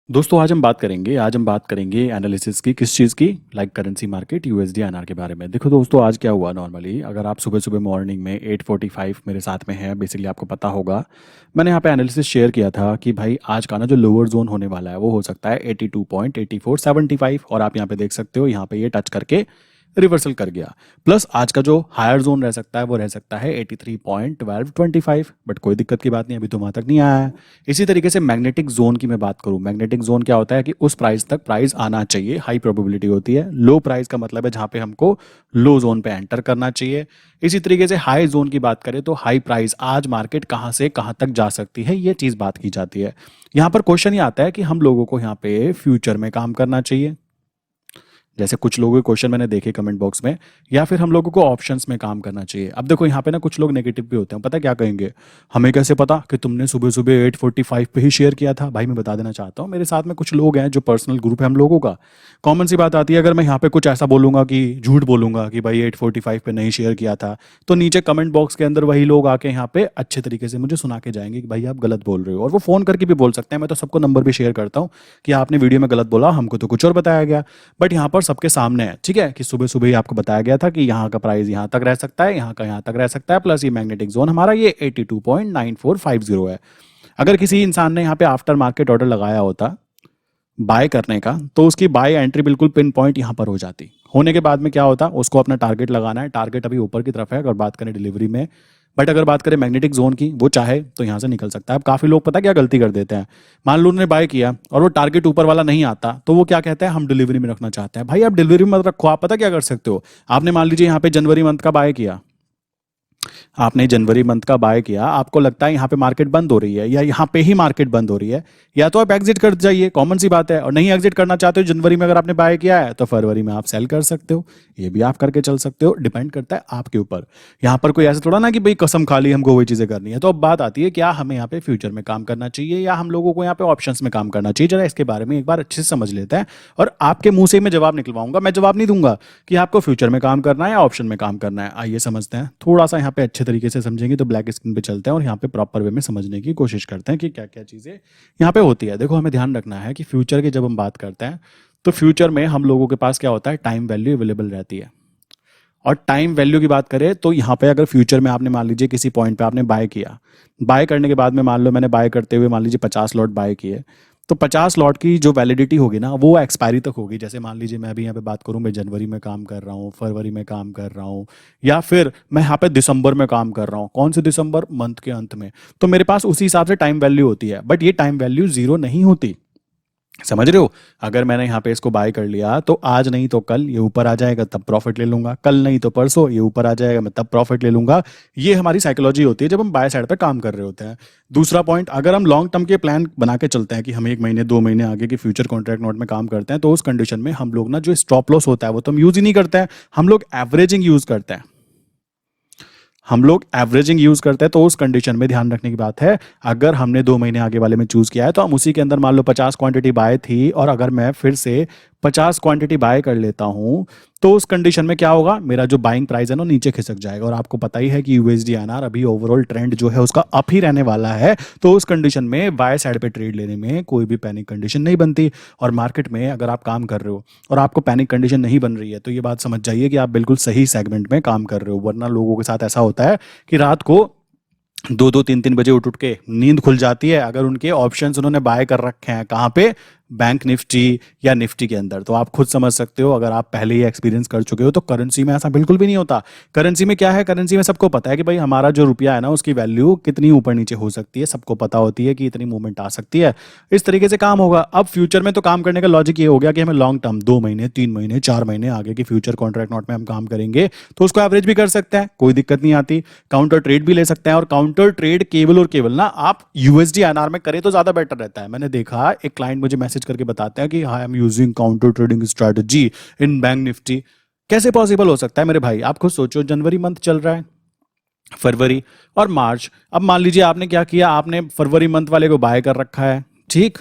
दोस्तों आज हम बात करेंगे एनालिसिस की। किस चीज़ की? Like currency market USD INR के बारे में। देखो दोस्तों, आज क्या हुआ नॉर्मली, अगर आप सुबह सुबह मॉर्निंग में 8:45 मेरे साथ में है, बेसिकली आपको पता होगा मैंने यहाँ पे एनालिसिस शेयर किया था कि भाई आज का ना जो लोअर जोन होने वाला है वो हो सकता है 82.8475, और आप यहाँ पे देख सकते हो यहाँ पे ये टच करके रिवर्सल कर गया। प्लस आज का जो हायर जोन रह सकता है वो रह सकता है 83.1225, बट कोई दिक्कत की बात नहीं, अभी तो वहाँ तक नहीं आया है। इसी तरीके से मैग्नेटिक जोन की मैं बात करूँ, मैग्नेटिक जोन क्या होता है कि उस प्राइस तक प्राइस आना चाहिए, हाई प्रोबेबिलिटी होती है। लो प्राइस का मतलब है जहाँ पे हमको लो जोन पे एंटर करना चाहिए। इसी तरीके से हाई जोन की बात करें तो हाई प्राइस आज मार्केट कहाँ से कहाँ तक जा सकती है, ये चीज़ बात की जाती है। यहाँ पर क्वेश्चन ये आता है कि हम लोगों को यहाँ पे फ्यूचर में काम करना चाहिए, जैसे कुछ लोगों के क्वेश्चन मैंने देखे कमेंट बॉक्स में, या फिर हम लोगों को ऑप्शंस में काम करना चाहिए। अब देखो यहाँ पे ना कुछ लोग नेगेटिव भी होते हैं, पता है क्या कहेंगे, हमें कैसे पता कि तुमने सुबह सुबह 8:45 पे ही शेयर किया था। भाई मैं बता देना चाहता हूँ, मेरे साथ में कुछ लोग हैं जो पर्सनल ग्रुप है हम लोगों का। कॉमन सी बात आती है, अगर मैं यहाँ पे कुछ ऐसा बोलूंगा कि झूठ बोलूंगा कि भाई 8:45 पे नहीं शेयर किया था, तो नीचे कमेंट बॉक्स के अंदर वही लोग आके यहाँ पे अच्छे तरीके से मुझे सुना के जाएंगे कि भाई आप गलत बोल रहे हो, और वो फोन करके भी बोल सकते हैं। मैं तो सबको नंबर भी शेयर करता हूँ कि आपने वीडियो में गलत बोला, हमको तो कुछ और बताया गया। बट यहाँ पर सबके सामने है, ठीक है, कि सुबह सुबह ही आपको बताया गया था कि यहाँ का प्राइस यहाँ तक रह सकता है, यहाँ का यहाँ तक रह सकता है, प्लस ये मैग्नेटिक जोन हमारा ये 82.9450 है। अगर किसी इंसान ने यहाँ पे आफ्टर मार्केट ऑर्डर लगाया होता बाय करने का, तो उसकी बाय एंट्री बिल्कुल पिन पॉइंट यहाँ पर हो जाती। होने के बाद में क्या होता, उसको अपना टारगेट लगाना है, टारगेट अभी ऊपर की तरफ है अगर बात करें डिलीवरी में। बट अगर बात करें मैग्नेटिक जोन की, वो चाहे तो यहाँ से निकल सकता है। अब काफ़ी लोग पता क्या गलती कर देते हैं, मान लो उन्होंने बाय किया और वो टारगेट ऊपर वाला नहीं आता, तो वो क्या कहते हैं, हम डिलीवरी में रखना चाहते हैं। भाई आप डिलीवरी में मत रखो, आप पता क्या कर सकते हो, आपने मान लीजिए यहाँ पे जनवरी मंथ का बाय किया, आपने जनवरी मंथ का बाय किया, आपको लगता है यहाँ पे मार्केट बंद हो रही है या यहाँ पे ही मार्केट बंद हो रही है, या तो आप एग्जिट कर जाइए, कॉमन सी बात है। और नहीं एग्जिट करना चाहते हो जनवरी में, अगर आपने बाय किया है तो फरवरी में आप सेल कर सकते हो, ये भी आप करके चल सकते हो, डिपेंड करता है आपके ऊपर। यहाँ पर कोई ऐसा थोड़ा ना कि भाई कसम खा ली हमको वही चीजें करनी है। तो अब बात आती है क्या हमें यहाँ पे फ्यूचर में काम करना चाहिए या हम लोगों को यहाँ पे ऑप्शंस में काम करना चाहिए। जरा इसके बारे में एक बार अच्छे से समझ लेते हैं, और आपके मुंह से मैं जवाब निकलवाऊंगा। मैं जवाब नहीं दूंगा कि आपको फ्यूचर में काम करना है या ऑप्शन में काम करना है। आइए समझते हैं, थोड़ा सा यहाँ पे अच्छे तरीके से समझेंगे तो ब्लैक स्क्रीन पे चलते हैं और यहाँ पे प्रॉपर वे में समझने की कोशिश करते हैं कि क्या क्या चीज़ें यहाँ पे होती है। देखो हमें ध्यान रखना है कि फ्यूचर की जब हम बात करते हैं तो फ्यूचर में हम लोगों के पास क्या होता है, टाइम वैल्यू अवेलेबल रहती है। और टाइम वैल्यू की बात करें तो यहाँ पे अगर फ्यूचर में आपने मान लीजिए किसी पॉइंट पे आपने बाय किया, बाय करने के बाद में मान लो मैंने बाय करते हुए मान लीजिए 50 लॉट बाय किए, तो 50 लॉट की जो वैलिडिटी होगी ना वो एक्सपायरी तक होगी। जैसे मान लीजिए मैं अभी यहाँ पे बात करूँ, मैं जनवरी में काम कर रहा हूँ, फरवरी में काम कर रहा हूँ, या फिर मैं यहाँ पे दिसंबर में काम कर रहा हूँ। कौन से दिसंबर? मंथ के अंत में। तो मेरे पास उसी हिसाब से टाइम वैल्यू होती है, बट ये टाइम वैल्यू जीरो नहीं होती। समझ रहे हो? अगर मैंने यहाँ पे इसको बाय कर लिया तो आज नहीं तो कल ये ऊपर आ जाएगा, तब प्रॉफिट ले लूंगा, कल नहीं तो परसों ये ऊपर आ जाएगा, मैं तब प्रॉफिट ले लूंगा। ये हमारी साइकोलॉजी होती है जब हम बाय साइड पे काम कर रहे होते हैं। दूसरा पॉइंट, अगर हम लॉन्ग टर्म के प्लान बना के चलते हैं कि हम 1 महीने 2 महीने आगे के फ्यूचर कॉन्ट्रैक्ट नोट में काम करते हैं, तो उस कंडीशन में हम लोग ना जो स्टॉप लॉस होता है वो तो हम यूज ही नहीं करते हैं, हम लोग एवरेजिंग यूज करते हैं। हम लोग एवरेजिंग यूज करते हैं। तो उस कंडीशन में ध्यान रखने की बात है, अगर हमने 2 महीने आगे वाले में चूज किया है तो हम उसी के अंदर मान लो 50 क्वांटिटी बाय थी, और अगर मैं फिर से 50 क्वांटिटी बाय कर लेता हूं, तो उस कंडीशन में क्या होगा, मेरा जो बाइंग प्राइस है ना नीचे खिसक जाएगा। और आपको पता ही है कि यूएसडी एनआर अभी ओवरऑल ट्रेंड जो है उसका अप ही रहने वाला है। तो उस कंडीशन में बाय साइड पे ट्रेड लेने में कोई भी पैनिक कंडीशन नहीं बनती। और मार्केट में अगर आप काम कर रहे हो और आपको पैनिक कंडीशन नहीं बन रही है, तो ये बात समझ जाइए कि आप बिल्कुल सही सेगमेंट में काम कर रहे हो। वरना लोगों के साथ ऐसा होता है कि रात को 2-2 3-3 बजे उठ उठ के नींद खुल जाती है, अगर उनके ऑप्शंस उन्होंने बाय कर रखे हैं कहाँ पे, बैंक निफ्टी या निफ्टी के अंदर। तो आप खुद समझ सकते हो, अगर आप पहले ही एक्सपीरियंस कर चुके हो, तो करेंसी में ऐसा बिल्कुल भी नहीं होता। करेंसी में क्या है, करेंसी में सबको पता है कि भाई हमारा जो रुपया है ना उसकी वैल्यू कितनी ऊपर नीचे हो सकती है, सबको पता होती है कि इतनी मूवमेंट आ सकती है। इस तरीके से काम होगा। अब फ्यूचर में तो काम करने का लॉजिक ये हो गया कि हमें लॉन्ग टर्म 2 महीने 3 महीने 4 महीने आगे की फ्यूचर कॉन्ट्रैक्ट नोट में हम काम करेंगे, तो उसको एवरेज भी कर सकते हैं, कोई दिक्कत नहीं आती। काउंटर ट्रेड भी ले सकते हैं, और काउंटर ट्रेड केवल और केवल ना आप यूएसडी एनआर में करें तो ज्यादा बेटर रहता है। मैंने देखा एक क्लाइंट मुझे मैसेज करके बताते हैं कि I am using counter trading strategy in bank Nifty. कैसे पॉसिबल हो सकता है मेरे भाई? आप खुद सोचो, जनवरी मंथ चल रहा है, फरवरी और मार्च। अब मान लीजिए आपने क्या किया, आपने फरवरी मंथ वाले को बाय कर रखा है, ठीक,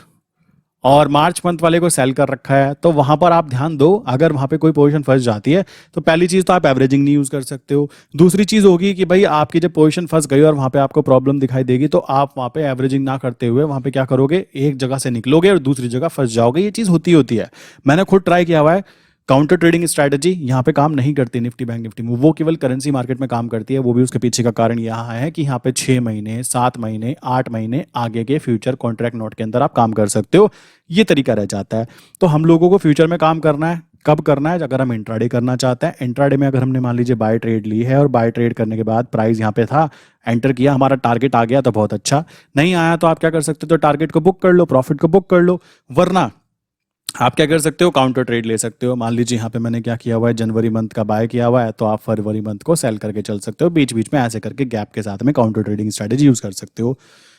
और मार्च मंथ वाले को सेल कर रखा है, तो वहां पर आप ध्यान दो, अगर वहां पे कोई पोजीशन फंस जाती है तो पहली चीज तो आप एवरेजिंग नहीं यूज कर सकते हो। दूसरी चीज होगी कि भाई आपकी जब पोजीशन फंस गई और वहां पे आपको प्रॉब्लम दिखाई देगी, तो आप वहां पे एवरेजिंग ना करते हुए वहां पे क्या करोगे, एक जगह से निकलोगे और दूसरी जगह फंस जाओगे। ये चीज होती है, मैंने खुद ट्राई किया हुआ है। काउंटर ट्रेडिंग स्ट्रैटेजी यहाँ पे काम नहीं करती निफ्टी बैंक निफ्टी में, वो केवल करेंसी मार्केट में काम करती है। वो भी उसके पीछे का कारण यहाँ है कि यहाँ पे 6 महीने, 7 महीने, 8 महीने आगे के फ्यूचर कॉन्ट्रैक्ट नोट के अंदर आप काम कर सकते हो, ये तरीका रह जाता है। तो हम लोगों को फ्यूचर में काम करना है, कब करना है, अगर हम इंट्राडे करना चाहते हैं। इंट्राडे में अगर हमने मान लीजिए बाय ट्रेड ली है और बाय ट्रेड करने के बाद प्राइस यहाँ पे था, एंटर किया, हमारा टारगेट आ गया तो बहुत अच्छा, नहीं आया तो आप क्या कर सकते हो, तो टारगेट को बुक कर लो, प्रॉफिट को बुक कर लो। वरना आप क्या कर सकते हो, काउंटर ट्रेड ले सकते हो। मान लीजिए यहाँ पे मैंने क्या किया हुआ है, जनवरी मंथ का बाय किया हुआ है, तो आप फरवरी मंथ को सेल करके चल सकते हो, बीच बीच में ऐसे करके गैप के साथ में काउंटर ट्रेडिंग स्ट्रेटेजी यूज कर सकते हो।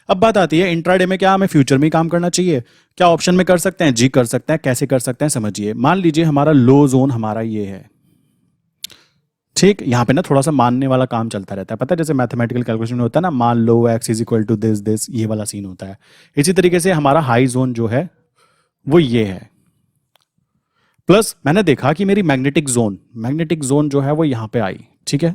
अब बात आती है इंट्राडे में क्या हमें फ्यूचर में ही काम करना चाहिए, क्या ऑप्शन में कर सकते हैं? जी कर सकते हैं। कैसे कर सकते हैं समझिए। मान लीजिए हमारा लो जोन हमारा ये है, ठीक, यहाँ पे ना थोड़ा सा मानने वाला काम चलता रहता है, पता है, जैसे मैथमेटिकल कैलकुलेशन में होता है ना, मान लो x is equal to this this, ये वाला सीन होता है। इसी तरीके से हमारा हाई जोन जो है वो ये है। प्लस मैंने देखा कि मेरी मैग्नेटिक जोन जो है वो यहाँ पे आई, ठीक है।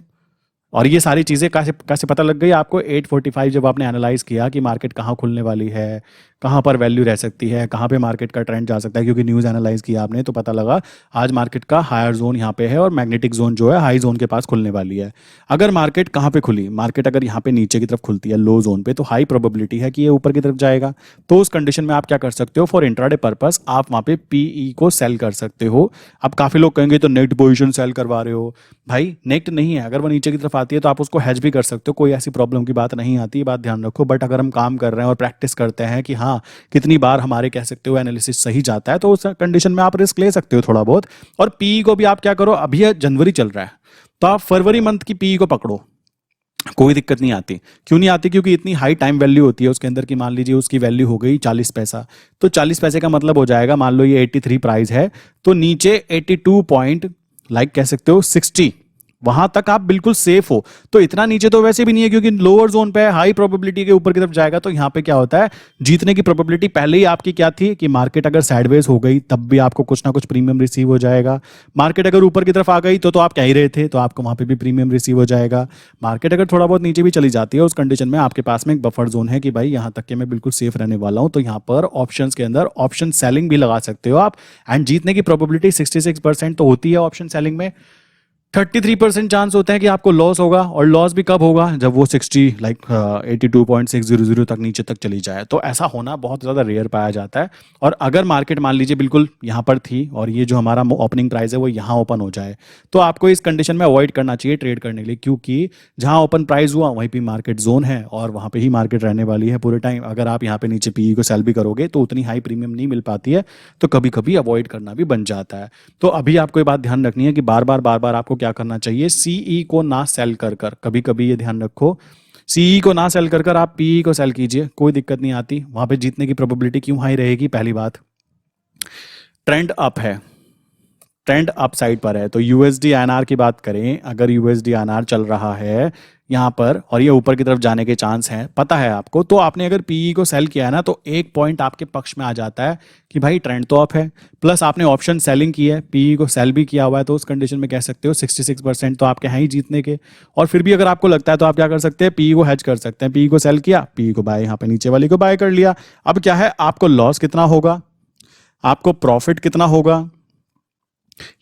और ये सारी चीज़ें कैसे कैसे पता लग गई आपको, 8:45 जब आपने एनालाइज किया कि मार्केट कहाँ खुलने वाली है, कहाँ पर वैल्यू रह सकती है, कहाँ पे मार्केट का ट्रेंड जा सकता है, क्योंकि न्यूज़ एनालाइज किया आपने तो पता लगा आज मार्केट का हायर जोन यहाँ पे है और मैग्नेटिक जोन जो है हाई जोन के पास खुलने वाली है। अगर मार्केट कहाँ पे खुली, मार्केट अगर यहाँ पे नीचे की तरफ खुलती है लो जोन पे, तो हाई प्रोबेबिलिटी है कि ये ऊपर की तरफ जाएगा। तो उस कंडीशन में आप क्या कर सकते हो, फॉर इंट्राडे पर्पस आप वहाँ पे पीई को सेल कर सकते हो। अब काफ़ी लोग कहेंगे तो नेट पोजिशन सेल करवा रहे हो, भाई नेट नहीं है, अगर वो नीचे की तरफ आती है तो आप उसको हैज भी कर सकते हो, कोई ऐसी प्रॉब्लम की बात नहीं आती, ये बात ध्यान रखो। बट अगर हम काम कर रहे हैं और प्रैक्टिस करते हैं कि हाँ कितनी बार हमारे कह सकते हो एनालिसिस सही जाता है, तो उस कंडीशन में आप रिस्क ले सकते हो थोड़ा बहुत। और पीई को भी आप क्या करो, अभी जनवरी चल रहा है तो आप फरवरी मंथ की पीई को पकड़ो, कोई दिक्कत नहीं आती। क्यों नहीं आती? क्योंकि इतनी हाई टाइम वैल्यू होती है उसके अंदर की, मान लीजिए उसकी वैल्यू हो गई 40 पैसा, तो 40 पैसे का मतलब हो जाएगा, मान लो ये 83 प्राइस है, तो नीचे 82 पॉइंट लाइक कह सकते हो 60, वहां तक आप बिल्कुल सेफ हो। तो इतना नीचे तो वैसे भी नहीं है, क्योंकि लोअर जोन पे है, हाई प्रोबेबिलिटी के ऊपर की तरफ जाएगा, तो यहाँ पे क्या होता है, जीतने की प्रोबेबिलिटी पहले ही आपकी क्या थी कि मार्केट अगर साइडवेज हो गई तब भी आपको कुछ ना कुछ प्रीमियम रिसीव हो जाएगा। मार्केट अगर ऊपर की तरफ आ गई तो आप कह ही रहे थे, तो आपको वहां पे भी प्रीमियम रिसीव हो जाएगा। मार्केट अगर थोड़ा बहुत नीचे भी चली जाती है, उस कंडीशन में आपके पास में एक बफर जोन है कि भाई यहाँ तक के मैं बिल्कुल सेफ रहने वाला हूँ, तो यहाँ पर ऑप्शन के अंदर ऑप्शन सेलिंग भी लगा सकते हो आप। एंड जीतने की प्रोबेबिलिटी 66% तो होती है ऑप्शन सेलिंग में, 33% चांस होते हैं कि आपको लॉस होगा। और लॉस भी कब होगा, जब वो 60 लाइक 82.600 तक नीचे तक चली जाए, तो ऐसा होना बहुत ज़्यादा रेयर पाया जाता है। और अगर मार्केट मान लीजिए बिल्कुल यहाँ पर थी और ये जो हमारा ओपनिंग प्राइस है वो यहाँ ओपन हो जाए, तो आपको इस कंडीशन में अवॉइड करना चाहिए ट्रेड करने के लिए, क्योंकि जहाँ ओपन प्राइस हुआ वहीं पर मार्केट जोन है और वहाँ पर ही मार्केट रहने वाली है पूरे टाइम। अगर आप यहाँ पे नीचे पीई को सेल भी करोगे तो उतनी हाई प्रीमियम नहीं मिल पाती है, तो कभी कभी अवॉइड करना भी बन जाता है। तो अभी आपको ये बात ध्यान रखनी है कि बार बार आपको क्या करना चाहिए, सीई को ना सेल कर कभी कभी ये ध्यान रखो, सीई को ना सेल कर आप पीई को सेल कीजिए, कोई दिक्कत नहीं आती। वहां पे जीतने की प्रोबेबिलिटी क्यों हाई रहेगी, पहली बात ट्रेंड अप है, ट्रेंड अप साइड पर है। तो यूएसडी आईएनआर की बात करें, अगर यूएसडी आईएनआर चल रहा है यहाँ पर और ये ऊपर की तरफ जाने के चांस हैं, पता है आपको, तो आपने अगर पीई को सेल किया है ना, तो एक पॉइंट आपके पक्ष में आ जाता है कि भाई ट्रेंड तो अप है, प्लस आपने ऑप्शन सेलिंग की है, पीई को सेल भी किया हुआ है, तो उस कंडीशन में कह सकते हो 66% तो आपके हैं ही जीतने के। और फिर भी अगर आपको लगता है तो आप क्या कर सकते हैं, पीई को हेज कर सकते हैं, पीई को सेल किया, पीई को बाय यहाँ पे नीचे वाली को बाय कर लिया। अब क्या है, आपको लॉस कितना होगा, आपको प्रॉफिट कितना होगा,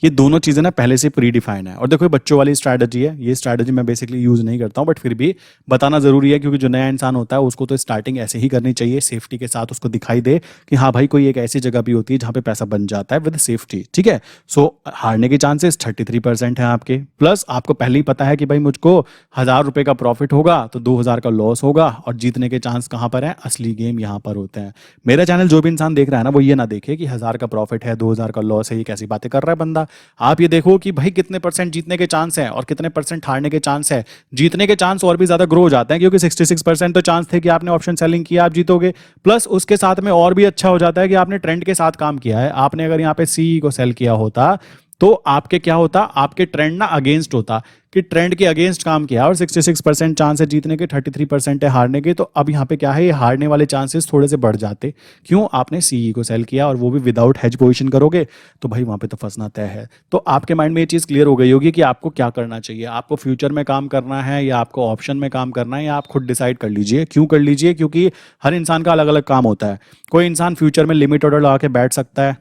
ये दोनों चीजें ना पहले से प्री डिफाइन है। और देखो ये बच्चों वाली स्ट्रैटेजी है, ये स्ट्रैटेजी मैं बेसिकली यूज नहीं करता हूं, बट फिर भी बताना जरूरी है, क्योंकि जो नया इंसान होता है उसको तो स्टार्टिंग ऐसे ही करनी चाहिए, सेफ्टी के साथ उसको दिखाई दे कि हाँ भाई कोई एक ऐसी जगह भी होती है जहां पे पैसा बन जाता है विद सेफ्टी, ठीक है। सो हारने के चांसेस 33% है आपके, प्लस आपको पहले ही पता है कि भाई मुझको 1000 रुपए का प्रॉफिट होगा तो 2000 का लॉस होगा, और जीतने के चांस कहां पर है, असली गेम यहां पर होते हैं। मेरा चैनल जो भी इंसान देख रहा है ना, वो ये ना देखे कि 1000 का प्रॉफिट है 2000 का लॉस है, ये कैसी बातें कर रहा है बंदा। आप ये देखो कि भाई कितने परसेंट जीतने के चांस हैं और कितने परसेंट हारने के चांस है। जीतने के चांस और भी ज्यादा ग्रो हो जाते हैं, क्योंकि 66% तो चांस थे कि आपने ऑप्शन सेलिंग किया आप जीतोगे, प्लस उसके साथ में और भी अच्छा हो जाता है कि आपने ट्रेंड के साथ काम किया है। आपने अगर यहाँ पे सी को सेल किया होता तो आपके क्या होता, आपके ट्रेंड ना अगेंस्ट होता, कि ट्रेंड के अगेंस्ट काम किया और 66% चांस है जीतने के, 33% है हारने के। तो अब यहाँ पे क्या है, ये हारने वाले चांसेस थोड़े से बढ़ जाते। क्यों? आपने सीई को सेल किया और वो भी विदाउट हेज पोजीशन करोगे तो भाई वहाँ पे तो फंसना तय है। तो आपके माइंड में ये चीज़ क्लियर हो गई होगी कि आपको क्या करना चाहिए, आपको फ्यूचर में काम करना है या आपको ऑप्शन में काम करना है, या आप खुद डिसाइड कर लीजिए। क्यों कर लीजिए? क्योंकि हर इंसान का अलग अलग काम होता है। कोई इंसान फ्यूचर में लिमिट ऑर्डर लगा के बैठ सकता है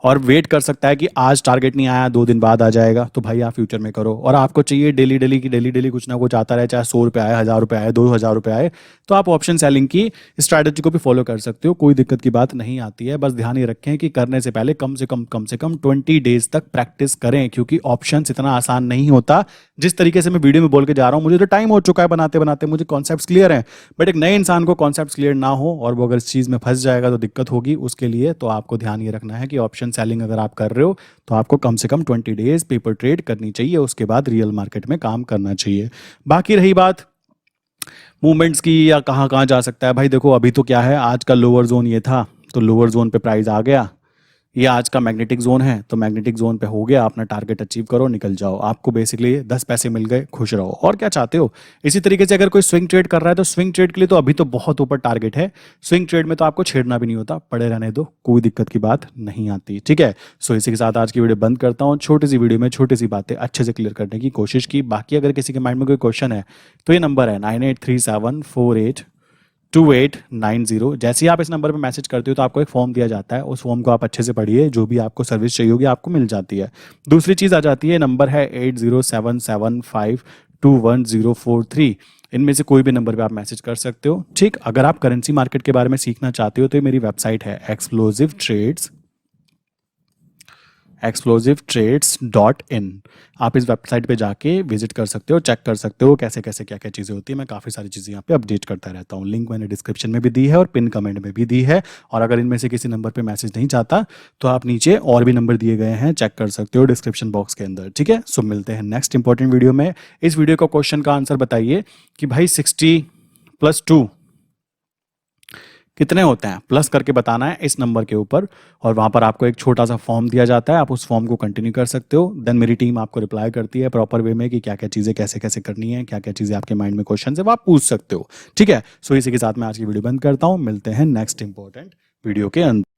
और वेट कर सकता है कि आज टारगेट नहीं आया 2 दिन बाद आ जाएगा, तो भाई आप फ्यूचर में करो। और आपको चाहिए डेली डेली की डेली डेली कुछ ना कुछ आता रहे, चाहे 100 रुपये आए, 1000 रुपये आए, 2000 रुपये आए, तो आप ऑप्शन सेलिंग की स्ट्रैटेजी को भी फॉलो कर सकते हो। कोई दिक्कत की बात नहीं आती है। बस ध्यान ये रखें कि करने से पहले कम से कम 20 डेज तक प्रैक्टिस करें, क्योंकि ऑप्शन इतना आसान नहीं होता जिस तरीके से मैं वीडियो में बोल के जा रहा हूँ। मुझे तो टाइम हो चुका है बनाते बनाते, मुझे कॉन्सेप्ट क्लियर हैं, बट एक नए इंसान को कॉन्सेप्ट क्लियर ना हो और वो अगर इस चीज़ में फंस जाएगा तो दिक्कत होगी उसके लिए। तो आपको ध्यान ये रखना है कि ऑप्शन सेलिंग अगर आप कर रहे हो तो आपको कम से कम 20 डेज पेपर ट्रेड करनी चाहिए, उसके बाद रियल मार्केट में काम करना चाहिए। बाकी रही बात मूवमेंट्स की या कहाँ कहाँ जा सकता है, भाई देखो अभी तो क्या है, आज का लोअर जोन ये था, तो लोअर जोन पे प्राइस आ गया। ये आज का मैग्नेटिक जोन है, तो मैग्नेटिक जोन पे हो गया, अपना टारगेट अचीव करो, निकल जाओ। आपको बेसिकली 10 पैसे मिल गए, खुश रहो। और क्या चाहते हो? इसी तरीके से अगर कोई स्विंग ट्रेड कर रहा है तो स्विंग ट्रेड के लिए तो अभी तो बहुत ऊपर टारगेट है। स्विंग ट्रेड में तो आपको छेड़ना भी नहीं होता, पड़े रहने दो, कोई दिक्कत की बात नहीं आती। ठीक है, सो इसी के साथ आज की वीडियो बंद करता हूँ। छोटी सी वीडियो में छोटी सी बातें अच्छे से क्लियर करने की कोशिश की। बाकी अगर किसी के माइंड में कोई क्वेश्चन है तो ये नंबर है 9837482890। जैसे ही आप इस नंबर पे मैसेज करते हो तो आपको एक फॉर्म दिया जाता है, उस फॉर्म को आप अच्छे से पढ़िए, जो भी आपको सर्विस चाहिए होगी आपको मिल जाती है। दूसरी चीज़ आ जाती है, नंबर है 8077521043। इनमें से कोई भी नंबर पे आप मैसेज कर सकते हो। ठीक, अगर आप करेंसी मार्केट के बारे में सीखना चाहते हो तो ये मेरी वेबसाइट है explosivetrades.in। आप इस वेबसाइट पे जाके विजिट कर सकते हो, चेक कर सकते हो कैसे कैसे क्या क्या चीज़ें होती है। मैं काफ़ी सारी चीज़ें यहाँ पे अपडेट करता रहता हूँ। लिंक मैंने डिस्क्रिप्शन में भी दी है और पिन कमेंट में भी दी है। और अगर इनमें से किसी नंबर पे मैसेज नहीं चाहता तो आप नीचे और भी नंबर दिए गए हैं, चेक कर सकते हो डिस्क्रिप्शन बॉक्स के अंदर। ठीक है, सो मिलते हैं नेक्स्ट इंपॉर्टेंट वीडियो में। इस वीडियो का क्वेश्चन का आंसर बताइए कि भाई 60+2 कितने होते हैं, प्लस करके बताना है इस नंबर के ऊपर। और वहां पर आपको एक छोटा सा फॉर्म दिया जाता है, आप उस फॉर्म को कंटिन्यू कर सकते हो। देन मेरी टीम आपको रिप्लाई करती है प्रॉपर वे में कि क्या क्या चीज़ें कैसे कैसे करनी है, क्या क्या चीज़ें आपके माइंड में क्वेश्चन है वो आप पूछ सकते हो। ठीक है, सो इसी के साथ मैं आज की वीडियो बंद करता हूँ। मिलते हैं नेक्स्ट इंपॉर्टेंट वीडियो के अंदर।